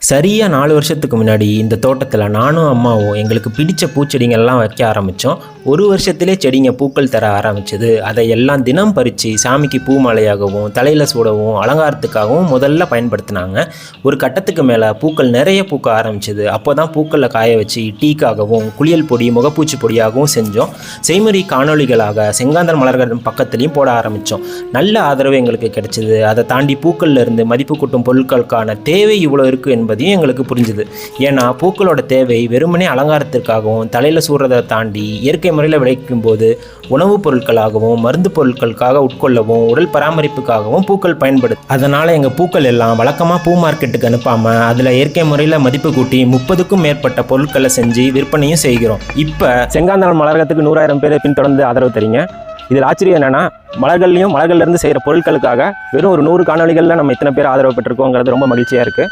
சரியாக 4 வருஷத்துக்கு முன்னாடி இந்த தோட்டத்தில் நானும் அம்மாவும் எங்களுக்கு பிடிச்ச பூச்செடிங்கள்லாம் வைக்க ஆரம்பித்தோம். ஒரு வருஷத்திலே செடிங்க பூக்கள் தர ஆரம்பிச்சது. அதை எல்லாம் தினம் பறித்து சாமிக்கு பூ மாலையாகவும் தலையில் சூடவும் அலங்காரத்துக்காகவும் முதல்ல பயன்படுத்தினாங்க. ஒரு கட்டத்துக்கு மேலே பூக்கள் நிறைய பூக்க ஆரம்பிச்சது. அப்போ தான் பூக்களில் காய வச்சு டீக்காகவும் குளியல் பொடி முகப்பூச்சி பொடியாகவும் செஞ்சோம். செய்முறை காணொளிகளாக செங்காந்தல் மலர்கள் பக்கத்துலேயும் போட ஆரம்பித்தோம். நல்ல ஆதரவு எங்களுக்கு கிடைச்சிது. அதை தாண்டி பூக்கள்ல இருந்து மதிப்பு கூட்டும் பொருட்களுக்கான தேவை இவ்வளோ இருக்குது என்பதையும் எங்களுக்கு புரிஞ்சுது. ஏன்னா பூக்களோட தேவை வெறுமனே அலங்காரத்திற்காகவும் தலையில் சூடுறதை தாண்டி இயற்கை முறையில் விளைக்கும் போது உணவுப் பொருட்களாகவும் மருந்து பொருட்களுக்காக உட்கொள்ளவும் உடல் பராமரிப்புக்காகவும் பூக்கள் பயன்படுது. அதனால் எங்கள் பூக்கள் எல்லாம் வழக்கமாக பூ மார்க்கெட்டுக்கு அனுப்பாமல் அதில் இயற்கை முறையில் மதிப்பு கூட்டி 30க்கும் மேற்பட்ட பொருட்களை செஞ்சு விற்பனையும் செய்கிறோம். இப்போ செங்காந்தல் மலர்கத்துக்கு 100,000 பேர் பின்தொடர்ந்து ஆதரவு தரீங்க. இதில் ஆச்சரியம் என்னென்னா மலர்கள்லேருந்து செய்கிற பொருட்களுக்காக வெறும் ஒரு 100 காணொளிகளில் நம்ம இத்தனை பேர் ஆதரவு பெற்றிருக்கோங்கிறது ரொம்ப மகிழ்ச்சியாக இருக்குது.